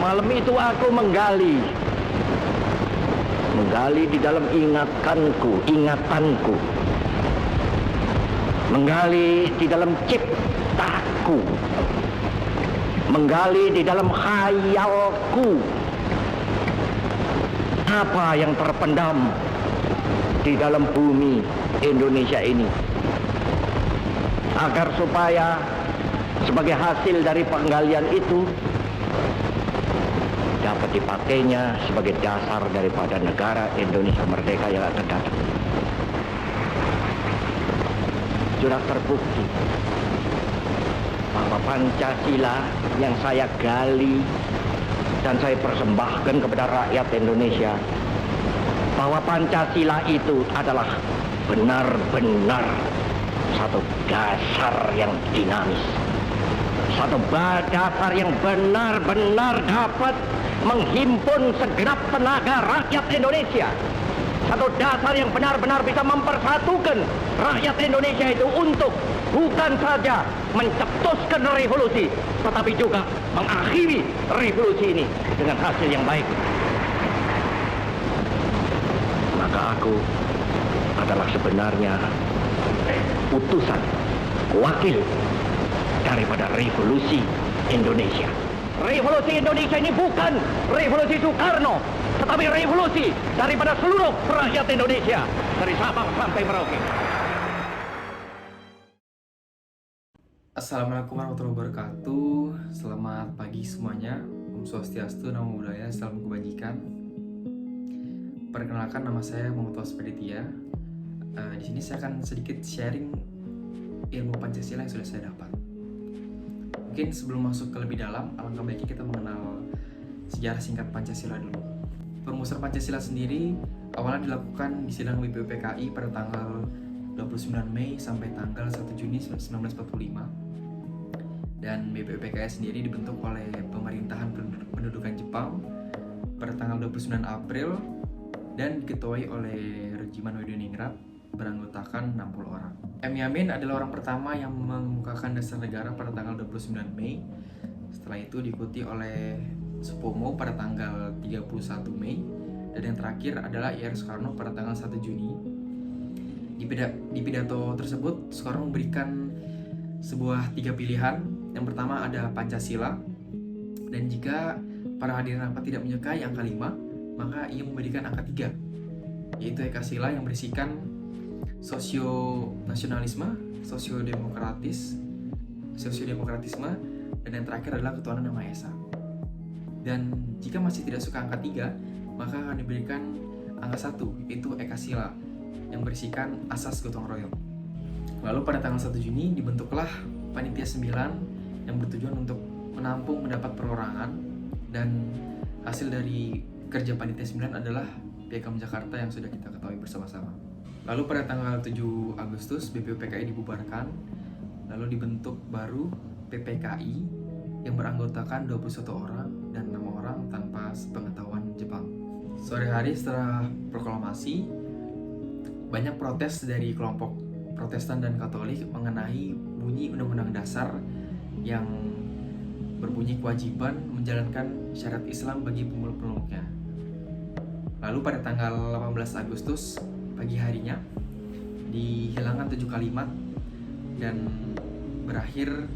Malam itu aku menggali di dalam ingatanku, menggali di dalam ciptaku, menggali di dalam khayalku, apa yang terpendam di dalam bumi Indonesia ini, agar supaya sebagai hasil dari penggalian itu dapat dipakainya sebagai dasar daripada negara Indonesia merdeka yang akan datang. Sudah terbukti bahwa Pancasila yang saya gali dan saya persembahkan kepada rakyat Indonesia, bahwa Pancasila itu adalah benar-benar satu dasar yang dinamis, satu dasar yang benar-benar dapat menghimpun segenap tenaga rakyat Indonesia, satu dasar yang benar-benar bisa mempersatukan rakyat Indonesia itu untuk bukan saja mencetuskan revolusi, tetapi juga mengakhiri revolusi ini dengan hasil yang baik. Maka aku adalah sebenarnya utusan, wakil daripada revolusi Indonesia. Revolusi Indonesia ini bukan revolusi Soekarno, tetapi revolusi daripada seluruh rakyat Indonesia, dari Sabang sampai Merauke. Assalamualaikum warahmatullahi wabarakatuh. Selamat pagi semuanya. Om Swastiastu, Namo Buddhaya, salam kebajikan. Perkenalkan, nama saya Muhammad Waspaditya. Di sini saya akan sedikit sharing ilmu Pancasila yang sudah saya dapat. Mungkin sebelum masuk ke lebih dalam, alangkah baiknya kita mengenal sejarah singkat Pancasila dulu. Perumusan Pancasila sendiri awalnya dilakukan di sidang BPUPKI pada tanggal 29 Mei sampai tanggal 1 Juni 1945. Dan BPUPKI sendiri dibentuk oleh pemerintahan pendudukan Jepang pada tanggal 29 April dan diketuai oleh Regimen Wedoningrat beranggotakan 60 orang. M. Yamin adalah orang pertama yang mengemukakan dasar negara pada tanggal 29 Mei. Setelah itu diikuti oleh Supomo pada tanggal 31 Mei. Dan yang terakhir adalah I.R. Soekarno pada tanggal 1 Juni. Di pidato tersebut, Soekarno memberikan sebuah 3 pilihan. Yang pertama ada Pancasila. Dan jika para hadirin rapat tidak menyukai angka 5, maka ia memberikan angka 3, yaitu Ekasila yang berisikan sosio-nasionalisme, sosio-demokratisme, dan yang terakhir adalah ketuhanan yang Maha Esa. Dan jika masih tidak suka angka 3, maka akan diberikan angka 1, yaitu Ekasila yang berisikan asas gotong royong. Lalu pada tanggal 1 Juni dibentuklah Panitia 9 yang bertujuan untuk menampung mendapat perorangan, dan hasil dari kerja Panitia 9 adalah Piagam Jakarta yang sudah kita ketahui bersama-sama. Lalu pada tanggal 7 Agustus BPUPKI dibubarkan, lalu dibentuk baru PPKI yang beranggotakan 21 orang dan 6 orang tanpa sepengetahuan Jepang. Sore hari setelah proklamasi, banyak protes dari kelompok Protestan dan Katolik mengenai bunyi Undang-Undang Dasar yang berbunyi kewajiban menjalankan syariat Islam bagi pemeluk-pemeluknya. Lalu pada tanggal 18 Agustus pagi harinya dihilangkan 7 kalimat dan berakhir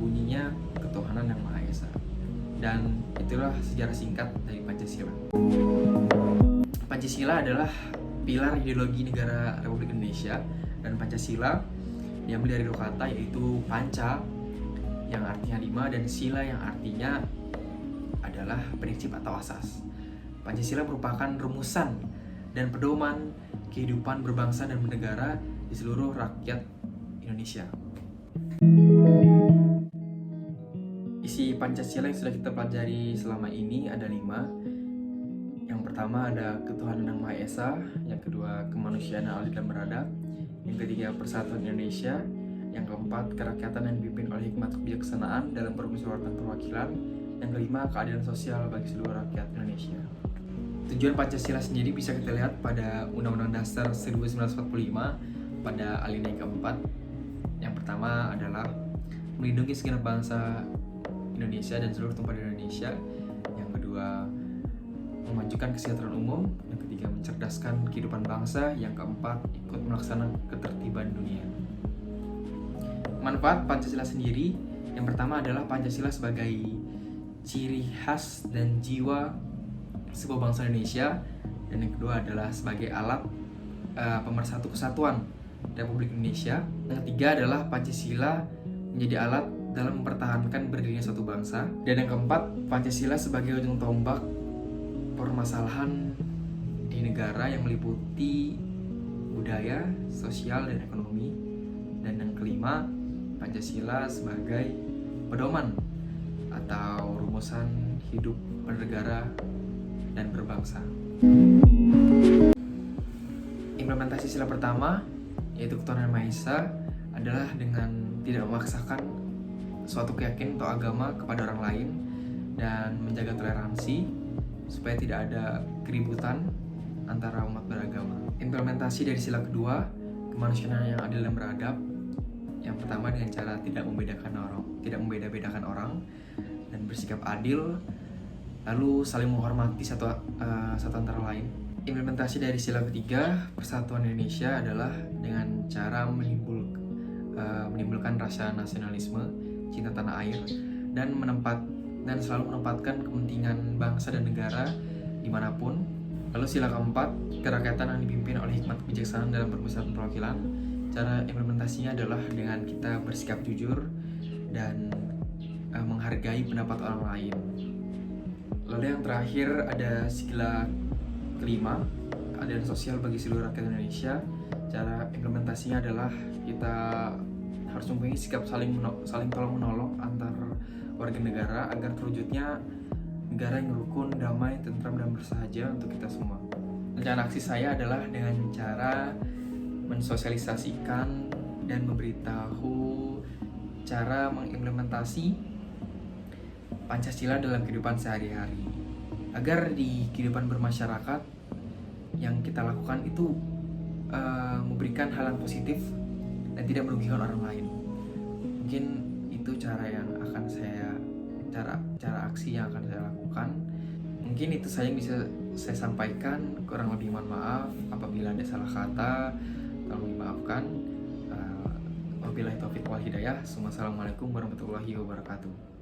bunyinya ketuhanan yang Maha Esa. Dan itulah sejarah singkat dari Pancasila. Pancasila adalah pilar ideologi negara Republik Indonesia, dan Pancasila diambil dari 2 kata, yaitu Panca yang artinya 5 dan Sila yang artinya adalah prinsip atau asas. Pancasila merupakan rumusan dan pedoman kehidupan berbangsa dan bernegara di seluruh rakyat Indonesia. Isi Pancasila yang sudah kita pelajari selama ini ada 5. Yang pertama ada ketuhanan yang Maha Esa, yang kedua kemanusiaan yang adil dan beradab, yang ketiga persatuan Indonesia, yang keempat kerakyatan yang dipimpin oleh hikmat kebijaksanaan dalam permusyawaratan perwakilan, yang kelima keadilan sosial bagi seluruh rakyat Indonesia. Tujuan Pancasila sendiri bisa kita lihat pada Undang-Undang Dasar 1945 pada alinea yang keempat. Yang pertama adalah melindungi segenap bangsa Indonesia dan seluruh tumpah Indonesia. Yang kedua memajukan kesejahteraan umum, yang ketiga mencerdaskan kehidupan bangsa, yang keempat ikut melaksanakan ketertiban dunia. Manfaat Pancasila sendiri, yang pertama adalah Pancasila sebagai ciri khas dan jiwa sebuah bangsa Indonesia, dan yang kedua adalah sebagai alat pemersatu kesatuan Republik Indonesia. Yang ketiga adalah Pancasila menjadi alat dalam mempertahankan berdirinya suatu bangsa, dan yang keempat Pancasila sebagai ujung tombak permasalahan di negara yang meliputi budaya, sosial, dan ekonomi, dan yang kelima Pancasila sebagai pedoman atau rumusan hidup bernegara dan berbangsa. Implementasi sila pertama, yaitu ketuhanan Maha Esa, adalah dengan tidak memaksakan suatu keyakinan atau agama kepada orang lain dan menjaga toleransi supaya tidak ada keributan antara umat beragama. Implementasi dari sila kedua, kemanusiaan yang adil dan beradab. Yang pertama dengan cara tidak membeda-bedakan orang dan bersikap adil, lalu saling menghormati satu antara lain. Implementasi dari sila ketiga, persatuan Indonesia, adalah dengan cara menimbulkan rasa nasionalisme, cinta tanah air, dan selalu menempatkan kepentingan bangsa dan negara dimanapun. Lalu sila keempat, kerakyatan yang dipimpin oleh hikmat kebijaksanaan dalam permusyawaratan perwakilan. Cara implementasinya adalah dengan kita bersikap jujur dan menghargai pendapat orang lain. Lalu yang terakhir ada sila kelima, keadilan sosial bagi seluruh rakyat Indonesia. Cara implementasinya adalah kita harus mempunyai sikap saling tolong menolong antar warga negara agar terwujudnya negara yang rukun, damai, tentram, dan bersahaja untuk kita semua. Rencana aksi saya adalah dengan cara mensosialisasikan dan memberitahu cara mengimplementasi Pancasila dalam kehidupan sehari-hari, agar di kehidupan bermasyarakat yang kita lakukan itu memberikan hal yang positif dan tidak merugikan orang lain. Mungkin itu cara aksi yang akan saya lakukan. Mungkin itu saja yang bisa saya sampaikan. Kurang lebih mohon maaf apabila ada salah kata, tolong dimaafkan. Wabillahi taufiq wal hidayah. Assalamualaikum warahmatullahi wabarakatuh.